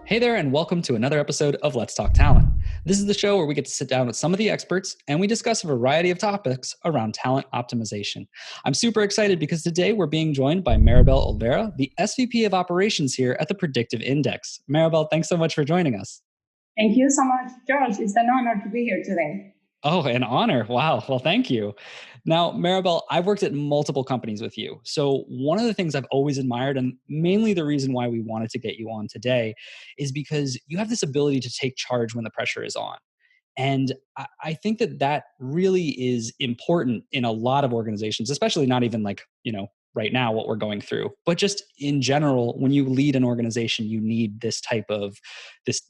Hey there, and welcome to another episode of Let's Talk Talent. This is the show where we get to sit down with some of the experts and we discuss a variety of topics around talent optimization. I'm super excited because today we're being joined by Maribel Olvera, the SVP of Operations here at the Predictive Index. Maribel, thanks so much for joining us. Thank you so much, George. It's an honor to be here today. Oh, an honor. Wow. Well, thank you. Now, Maribel, I've worked at multiple companies with you. So one of the things I've always admired, and mainly the reason why we wanted to get you on today, is because you have this ability to take charge when the pressure is on. And I think that that really is important in a lot of organizations, especially not even like, right now what we're going through, but just in general, when you lead an organization, you need this type of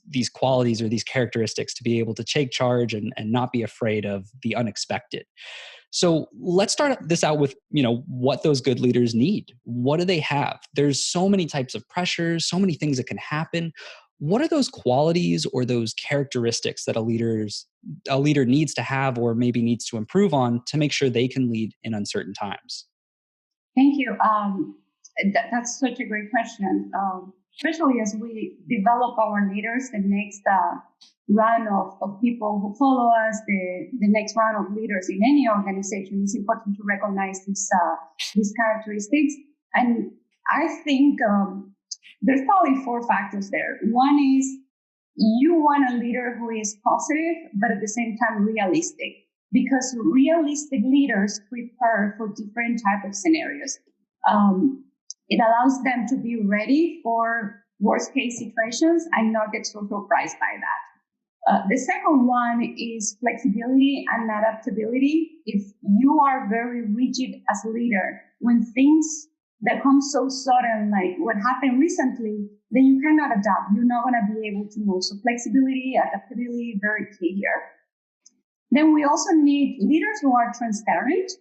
these qualities or these characteristics to be able to take charge and not be afraid of the unexpected. So let's start this out with, what those good leaders need. What do they have? There's so many types of pressures, so many things that can happen. What are those qualities or those characteristics that a leader needs to have or maybe needs to improve on to make sure they can lead in uncertain times? Thank you. That's such a great question, especially as we develop our leaders, the next run of people who follow us, the next run of leaders in any organization. It's important to recognize these characteristics. And I think there's probably four factors there. One is you want a leader who is positive, but at the same time realistic, because realistic leaders prepare for different types of scenarios. It allows them to be ready for worst case situations and not get so surprised by that. The second one is flexibility and adaptability. If you are very rigid as a leader, when things that come so sudden, like what happened recently, then you cannot adapt. You're not going to be able to move. So flexibility, adaptability, very key here. Then we also need leaders who are transparent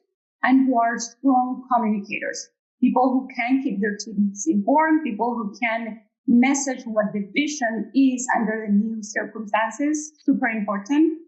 and who are strong communicators, people who can keep their teams informed, people who can message what the vision is under the new circumstances, super important.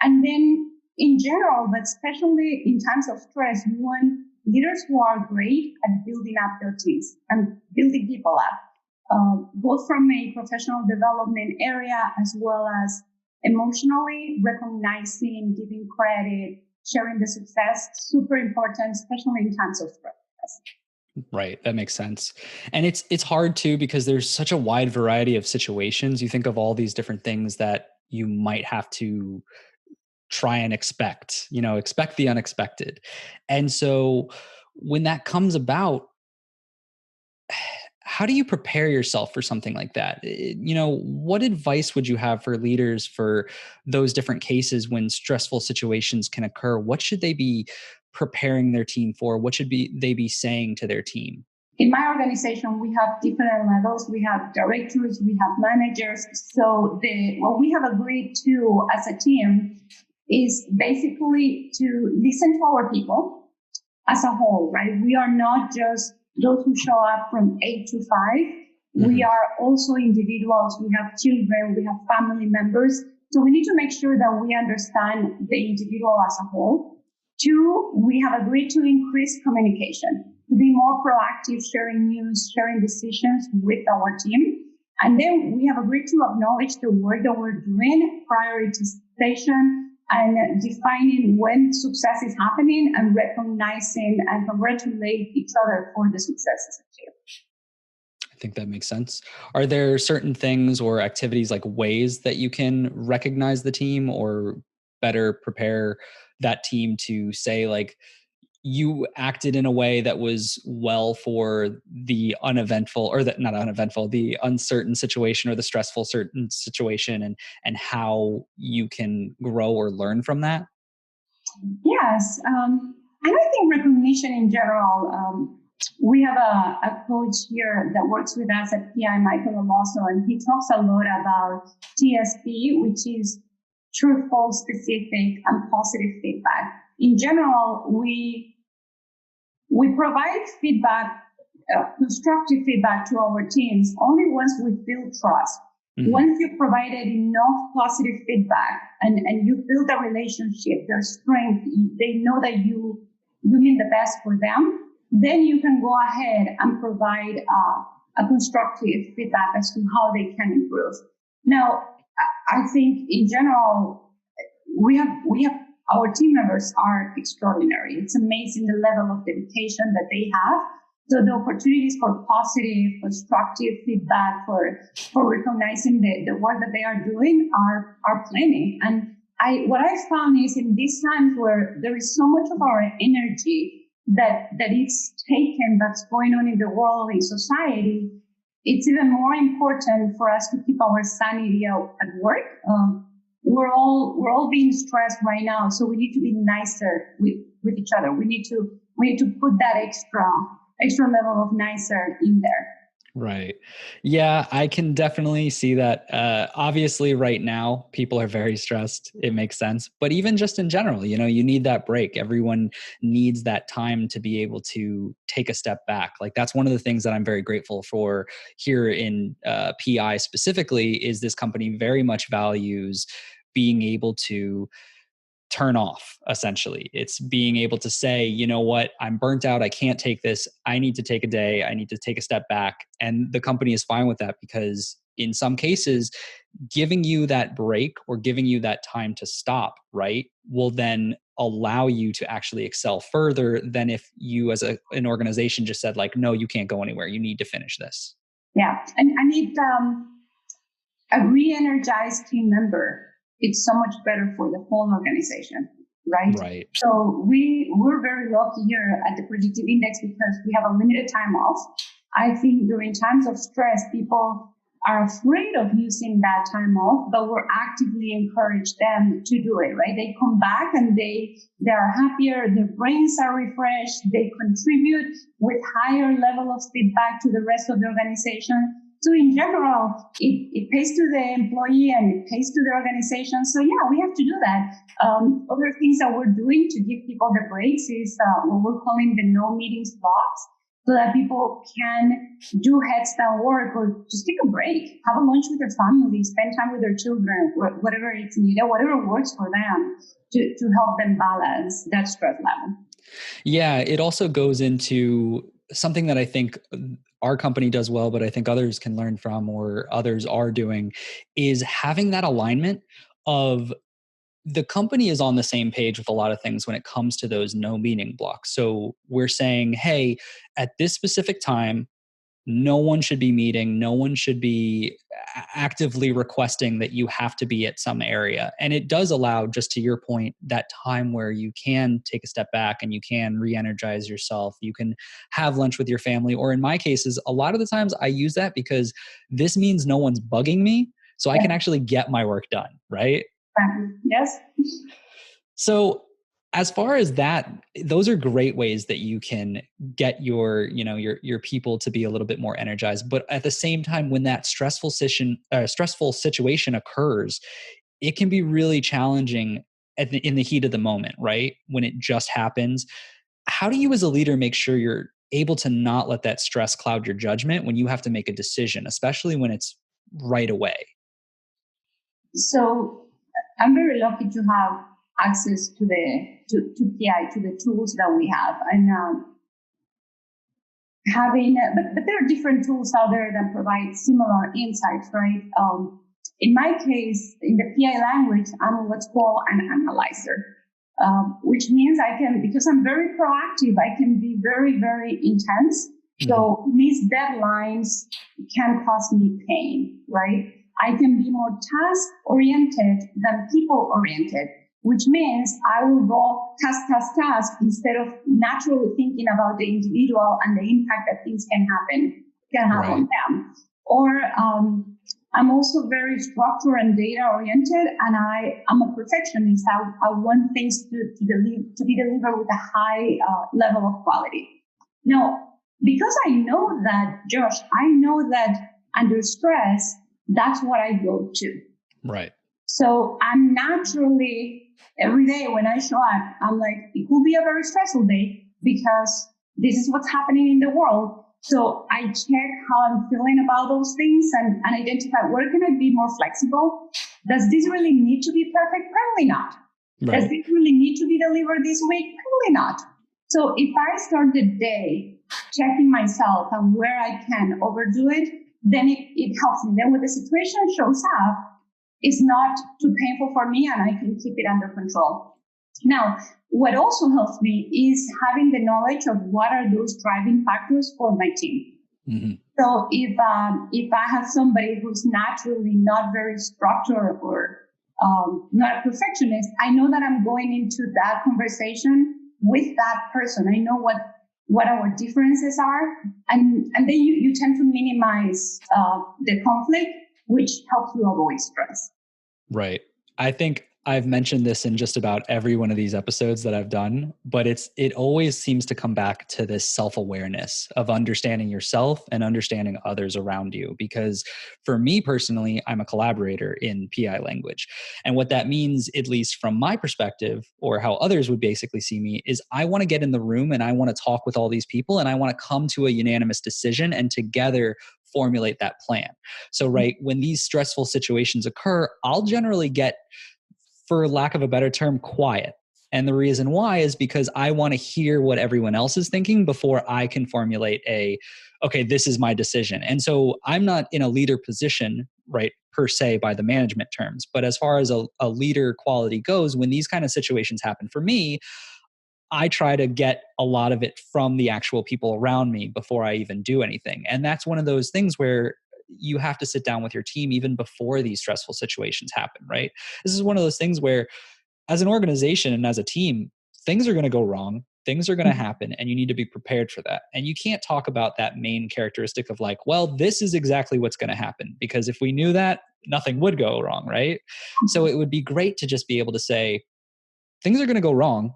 And then in general, but especially in times of stress, we want leaders who are great at building up their teams and building people up, both from a professional development area as well as emotionally recognizing, giving credit, sharing the success, super important, especially in times of stress. Right. That makes sense. And it's hard too, because there's such a wide variety of situations. You think of all these different things that you might have to try and expect the unexpected. And so when that comes about, how do you prepare yourself for something like that? What advice would you have for leaders for those different cases when stressful situations can occur? What should they be preparing their team for? What should they be saying to their team? In my organization, we have different levels. We have directors, we have managers. So what we have agreed to as a team is basically to listen to our people as a whole, right? We are not just those who show up from 8 to 5. Mm-hmm. We are also individuals. We have children, we have family members. So we need to make sure that we understand the individual as a whole. 2, we have agreed to increase communication, to be more proactive, sharing news, sharing decisions with our team. And then we have agreed to acknowledge the work that we're doing, prioritization, and defining when success is happening and recognizing and congratulate each other for the successes achieved. I think that makes sense. Are there certain things or activities like ways that you can recognize the team or better prepare that team to say, like, you acted in a way that was well for the uneventful or not uneventful, the uncertain situation or the stressful certain situation, and how you can grow or learn from that? Yes. And I think recognition in general, we have a coach here that works with us at PI, Michael Aloso, and he talks a lot about TSP, which is truthful, specific, and positive feedback. In general, we provide feedback, constructive feedback to our teams only once we build trust. Mm-hmm. Once you've provided enough positive feedback and you build a relationship, their strength, they know that you mean the best for them, then you can go ahead and provide a constructive feedback as to how they can improve. Now, I think in general, we have our team members are extraordinary. It's amazing the level of dedication that they have. So the opportunities for positive, constructive feedback, for recognizing the work that they are doing are plenty. And what I found is in these times where there is so much of our energy that is taken, that's going on in the world, in society, it's even more important for us to keep our sanity at work. We're all being stressed right now, so we need to be nicer with each other. We need to put that extra level of nicer in there. Right. Yeah, I can definitely see that. Obviously, right now, people are very stressed. It makes sense. But even just in general, you need that break. Everyone needs that time to be able to take a step back. Like, that's one of the things that I'm very grateful for here in PI specifically, is this company very much values being able to turn off. Essentially, it's being able to say, you know what, I'm burnt out, I can't take this, I need to take a day, I need to take a step back. And the company is fine with that, because in some cases, giving you that break or giving you that time to stop, right, will then allow you to actually excel further than if you as an organization just said, like, no, you can't go anywhere, you need to finish this. Yeah. And I need a re-energized team member. It's so much better for the whole organization, right? Right. So we're very lucky here at the Predictive Index because we have a limited time off. I think during times of stress, people are afraid of using that time off, but we're actively encourage them to do it, right? They come back and they are happier, their brains are refreshed, they contribute with higher level of feedback to the rest of the organization. So in general, it pays to the employee and it pays to the organization. So yeah, we have to do that. Other things that we're doing to give people the breaks is what we're calling the no meetings blocks, so that people can do heads down work or just take a break, have a lunch with their family, spend time with their children, whatever it's needed, whatever works for them to help them balance that stress level. Yeah, it also goes into something that I think our company does well, but I think others can learn from, or others are doing, is having that alignment of the company is on the same page with a lot of things when it comes to those no meeting blocks. So we're saying, hey, at this specific time, no one should be meeting, no one should be actively requesting that you have to be at some area. And it does allow, just to your point, that time where you can take a step back and you can re-energize yourself. You can have lunch with your family. Or in my cases, a lot of the times I use that because this means no one's bugging me. So I can actually get my work done, right? Yes. So as far as that, those are great ways that you can get your people to be a little bit more energized. But at the same time, when that stressful situation occurs, it can be really challenging in the heat of the moment, right? When it just happens. How do you as a leader make sure you're able to not let that stress cloud your judgment when you have to make a decision, especially when it's right away? So I'm very lucky to have access to PI, to the tools that we have, and but there are different tools out there that provide similar insights, right? In my case, in the PI language, I'm what's called an analyzer, which means because I'm very proactive, I can be very, very intense. So missed deadlines can cause me pain, right? I can be more task-oriented than people-oriented, which means I will go task instead of naturally thinking about the individual and the impact that things can have on them. Or I'm also very structure and data-oriented, and I'm a perfectionist. I want things to be delivered with a high level of quality. Now, because I know that, Josh, I know that under stress, that's what I go to. Right. So I'm naturally, every day when I show up, I'm like, it could be a very stressful day because this is what's happening in the world. So I check how I'm feeling about those things and identify where can I be more flexible? Does this really need to be perfect? Probably not. Right. Does this really need to be delivered this week? Probably not. So if I start the day checking myself and where I can overdo it, then it helps me. Then when the situation shows up, it's not too painful for me and I can keep it under control. Now, what also helps me is having the knowledge of what are those driving factors for my team. Mm-hmm. So if I have somebody who's naturally not very structured or not a perfectionist, I know that I'm going into that conversation with that person. I know what our differences are, and then you tend to minimize the conflict, which helps you avoid stress. Right. I think I've mentioned this in just about every one of these episodes that I've done, but it always seems to come back to this self-awareness of understanding yourself and understanding others around you. Because for me personally, I'm a collaborator in PI language. And what that means, at least from my perspective, or how others would basically see me, is I want to get in the room and I want to talk with all these people and I want to come to a unanimous decision and together formulate that plan. So, right, when these stressful situations occur, I'll generally get, for lack of a better term, quiet. And the reason why is because I want to hear what everyone else is thinking before I can formulate okay, this is my decision. And so I'm not in a leader position, right, per se by the management terms. But as far as a leader quality goes, when these kind of situations happen for me, I try to get a lot of it from the actual people around me before I even do anything. And that's one of those things where you have to sit down with your team even before these stressful situations happen, right? This is one of those things where, as an organization and as a team, things are going to go wrong. Things are going to happen, and you need to be prepared for that. And you can't talk about that main characteristic of like, well, this is exactly what's going to happen. Because if we knew that, nothing would go wrong, right? So it would be great to just be able to say, things are going to go wrong.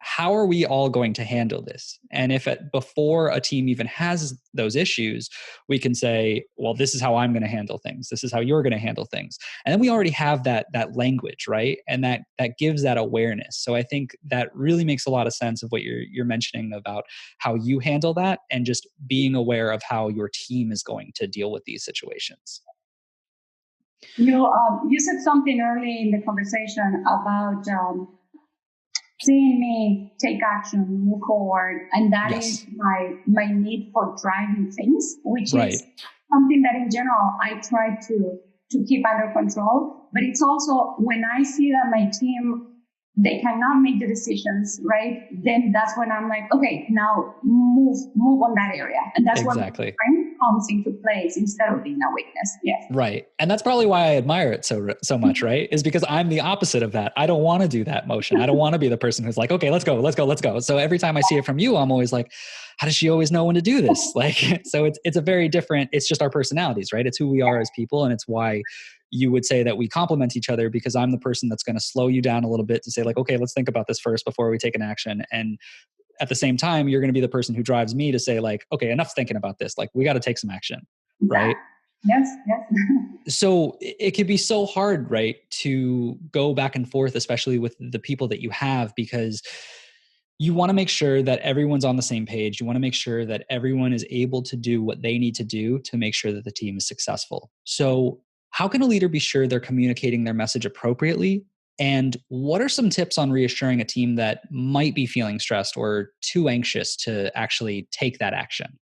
How are we all going to handle this? And if before a team even has those issues, we can say, well, this is how I'm going to handle things. This is how you're going to handle things. And then we already have that language, right? And that gives that awareness. So I think that really makes a lot of sense of what you're mentioning about how you handle that and just being aware of how your team is going to deal with these situations. You said something early in the conversation about seeing me take action, move forward, and that is my need for driving things, which is something that in general I try to keep under control. But it's also when I see that my team, they cannot make the decisions, right? Then that's when I'm like, okay, now move on that area. And that's when strength comes into place instead of being a weakness. Yes. Right. And that's probably why I admire it so much, right? Is because I'm the opposite of that. I don't want to do that motion. I don't want to be the person who's like, okay, let's go. So every time I see it from you, I'm always like, how does she always know when to do this? Like, so it's a very different, it's just our personalities, right? It's who we are as people. And it's why you would say that we complement each other, because I'm the person that's going to slow you down a little bit to say like, okay, let's think about this first before we take an action. And at the same time, you're going to be the person who drives me to say like, okay, enough thinking about this. Like, we got to take some action, right? Yes. So it can be so hard, right, to go back and forth, especially with the people that you have, because you want to make sure that everyone's on the same page. You want to make sure that everyone is able to do what they need to do to make sure that the team is successful. So how can a leader be sure they're communicating their message appropriately? And what are some tips on reassuring a team that might be feeling stressed or too anxious to actually take that action?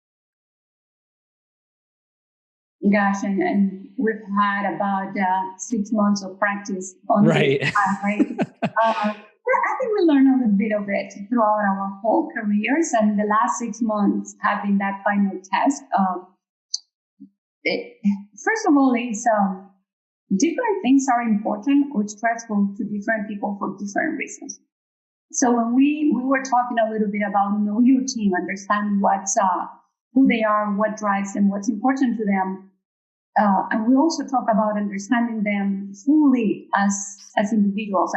Gosh, and we've had about 6 months of practice on this, right? I think we learned a little bit of it throughout our whole careers, and the last 6 months have been that final test. First of all, it's different things are important or stressful to different people for different reasons. So when we were talking a little bit about know your team, understand who they are, what drives them, what's important to them. And we also talk about understanding them fully as individuals,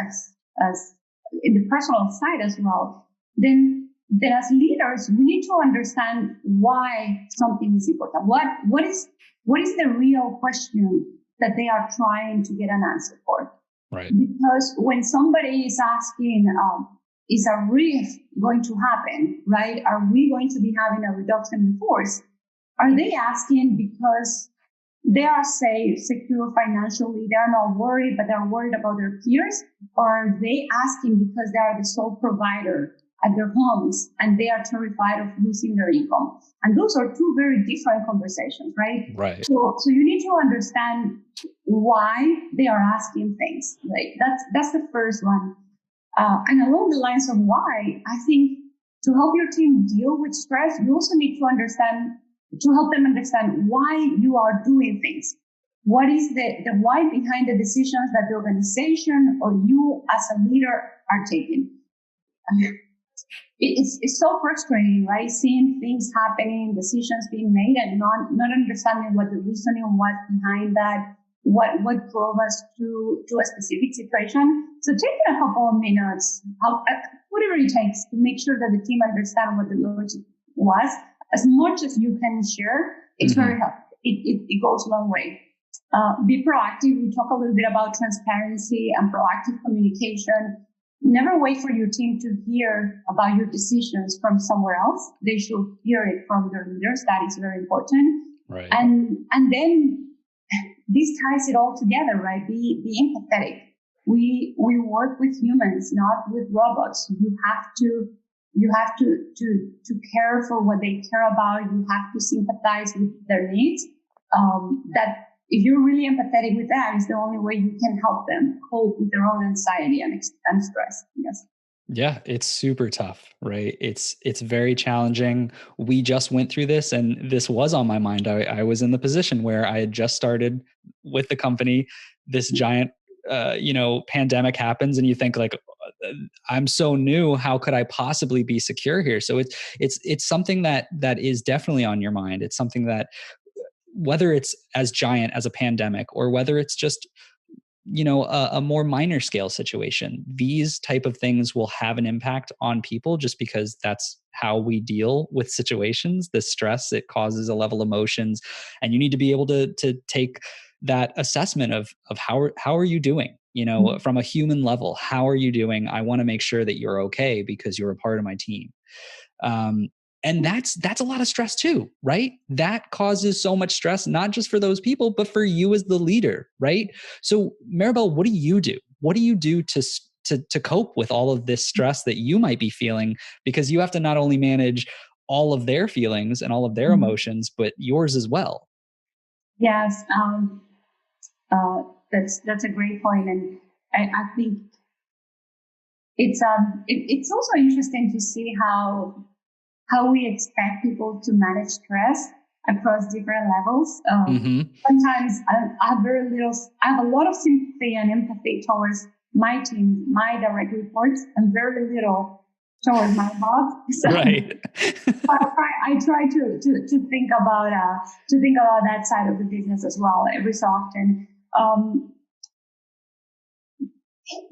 as in the personal side as well. Then as leaders, we need to understand why something is important. What is the real question that they are trying to get an answer for? Right. Because when somebody is asking, is a rift going to happen, right? Are we going to be having a reduction in force? Are they asking because they are safe, secure financially, they are not worried, but they're worried about their peers? Or are they asking because they are the sole provider at their homes and they are terrified of losing their income. And those are two very different conversations, right? Right. So you need to understand why they are asking things. Like that's the first one. And along the lines of why, I think to help your team deal with stress, you also need to help them understand why you are doing things. What is the why behind the decisions that the organization or you as a leader are taking? It's so frustrating, right? Seeing things happening, decisions being made, and not understanding what the reasoning was behind that, what drove us to a specific situation. So taking a couple of minutes, whatever it takes, to make sure that the team understand what the logic was, as much as you can share, it's very helpful. It goes a long way. Be proactive. We talk a little bit about transparency and proactive communication. Never wait for your team to hear about your decisions from somewhere else. They should hear it from their leaders. That is very important. Right. And then this ties it all together, right? Be empathetic. We work with humans, not with robots. You have to care for what they care about. You have to sympathize with their needs. That if you're really empathetic with them, it's the only way you can help them cope with their own anxiety and stress. Yes. Yeah, it's super tough, right? It's very challenging. We just went through this, and this was on my mind. I was in the position where I had just started with the company. This giant, pandemic happens, and you think like, I'm so new. How could I possibly be secure here? So it's something that is definitely on your mind. It's something that, whether it's as giant as a pandemic or whether it's just a more minor scale situation, these type of things will have an impact on people just because that's how we deal with situations. The stress, it causes a level of emotions, and you need to be able to take that assessment of how are you doing, from a human level. How are you doing? I want to make sure that you're okay because you're a part of my team. And that's a lot of stress too, right? That causes so much stress, not just for those people, but for you as the leader, right? So Maribel, what do you do? What do you do to cope with all of this stress that you might be feeling? Because you have to not only manage all of their feelings and all of their emotions, but yours as well. Yes, that's a great point, and I think it's also interesting to see how we expect people to manage stress across different levels. Sometimes I have a lot of sympathy and empathy towards my team, my direct reports, and very little towards my boss. So right. I try to think about that side of the business as well every so often.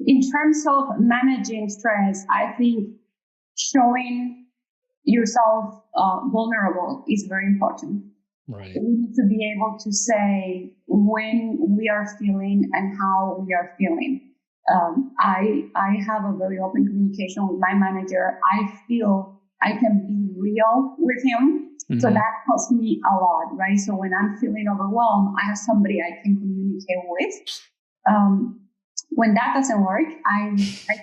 In terms of managing stress, I think showing yourself vulnerable is very important. Right. We need to be able to say when we are feeling and how we are feeling. I have a very open communication with my manager. I feel I can be real with him. So that helps me a lot, right? So when I'm feeling overwhelmed, I have somebody I can communicate with. When that doesn't work, I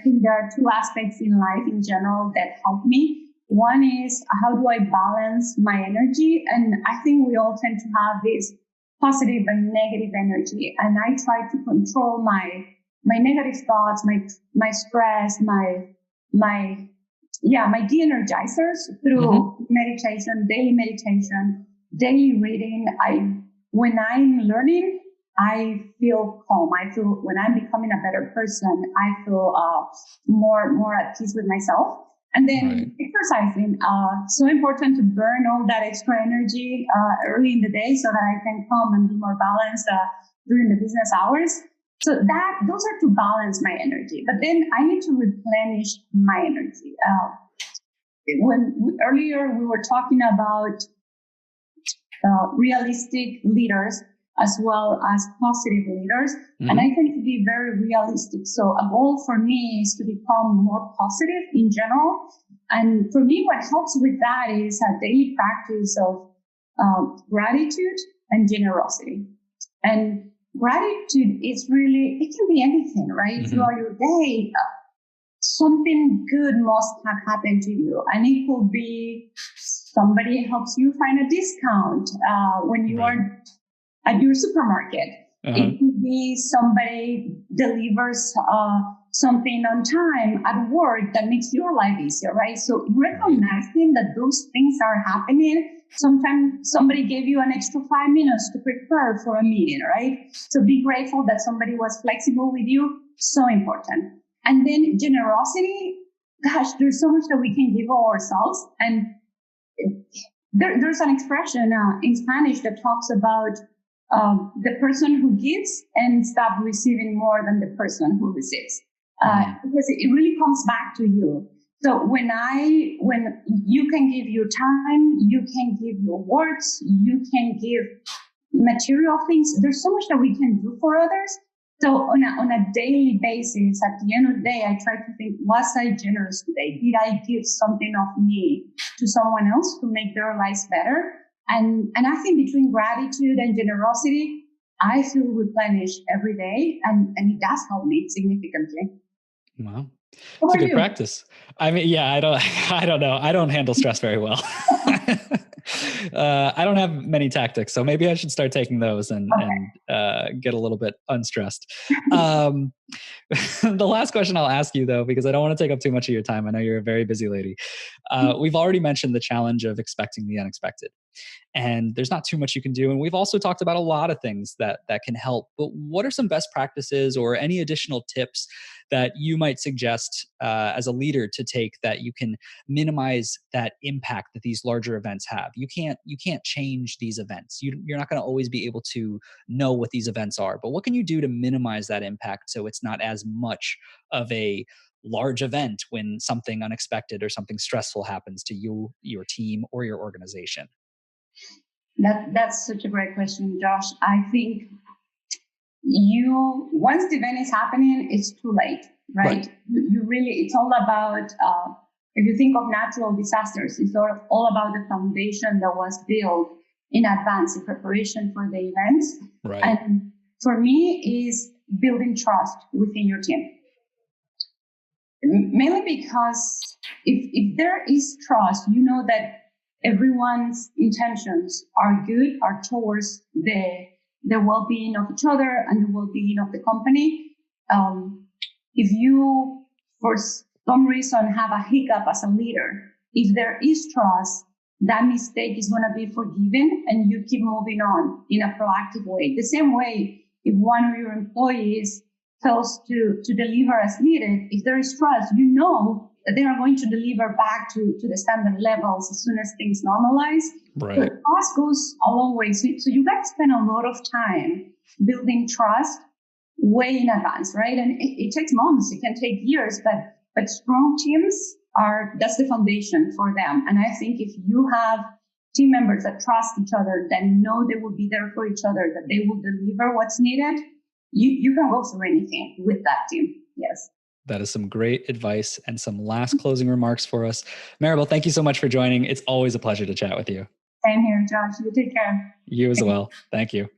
think there are two aspects in life in general that help me. One is, how do I balance my energy? And I think we all tend to have this positive and negative energy. And I try to control my negative thoughts, my stress, my de-energizers through meditation, daily reading. When I'm learning, I feel calm. I feel when I'm becoming a better person, I feel more at peace with myself. And then exercising, so important to burn all that extra energy early in the day so that I can come and be more balanced during the business hours. So those are to balance my energy. But then I need to replenish my energy. Earlier we were talking about realistic leaders as well as positive leaders. And I tend to be very realistic. So a goal for me is to become more positive in general. And for me, what helps with that is a daily practice of gratitude and generosity. And gratitude is really, it can be anything, right? Throughout your day, something good must have happened to you. And it could be somebody helps you find a discount when you are at your supermarket. It could be somebody delivers something on time at work that makes your life easier, right? So recognizing that those things are happening. Sometimes somebody gave you an extra 5 minutes to prepare for a meeting, right? So be grateful that somebody was flexible with you. So important. And then generosity. Gosh, there's so much that we can give ourselves. And there's an expression in Spanish that talks about the person who gives ends up receiving more than the person who receives, because it really comes back to you. So when you can give your time, you can give your words, you can give material things. There's so much that we can do for others. So on a daily basis, at the end of the day, I try to think, was I generous today? Did I give something of me to someone else to make their lives better? And I think between gratitude and generosity, I feel replenished every day, and it does help me significantly. Wow. It's a good practice. I mean, yeah, I don't know. I don't handle stress very well. I don't have many tactics, so maybe I should start taking those and get a little bit unstressed. The last question I'll ask you, though, because I don't want to take up too much of your time. I know you're a very busy lady. We've already mentioned the challenge of expecting the unexpected. And there's not too much you can do. And we've also talked about a lot of things that can help. But what are some best practices or any additional tips that you might suggest as a leader to take that you can minimize that impact that these larger events have? You can't change these events. You're not going to always be able to know what these events are. But what can you do to minimize that impact so it's not as much of a large event when something unexpected or something stressful happens to you, your team, or your organization? That's such a great question, Josh. I think once the event is happening, it's too late, right? You really, it's all about, if you think of natural disasters, it's all about the foundation that was built in advance in preparation for the events. Right. And for me is building trust within your team. Mainly because if there is trust, you know that everyone's intentions are good, are towards the well-being of each other and the well-being of the company. If you, for some reason, have a hiccup as a leader, if there is trust, that mistake is going to be forgiven and you keep moving on in a proactive way. The same way, if one of your employees fails to deliver as needed, if there is trust, you know that they are going to deliver back to the standard levels as soon as things normalize. Right. So trust goes a long way. So you got to spend a lot of time building trust way in advance, right? And it takes months, it can take years, but strong teams that's the foundation for them. And I think if you have team members that trust each other, that know they will be there for each other, that they will deliver what's needed, you can go through anything with that team. Yes. That is some great advice and some last closing remarks for us. Maribel, thank you so much for joining. It's always a pleasure to chat with you. Same here, Josh. You take care. You as well. Thank you.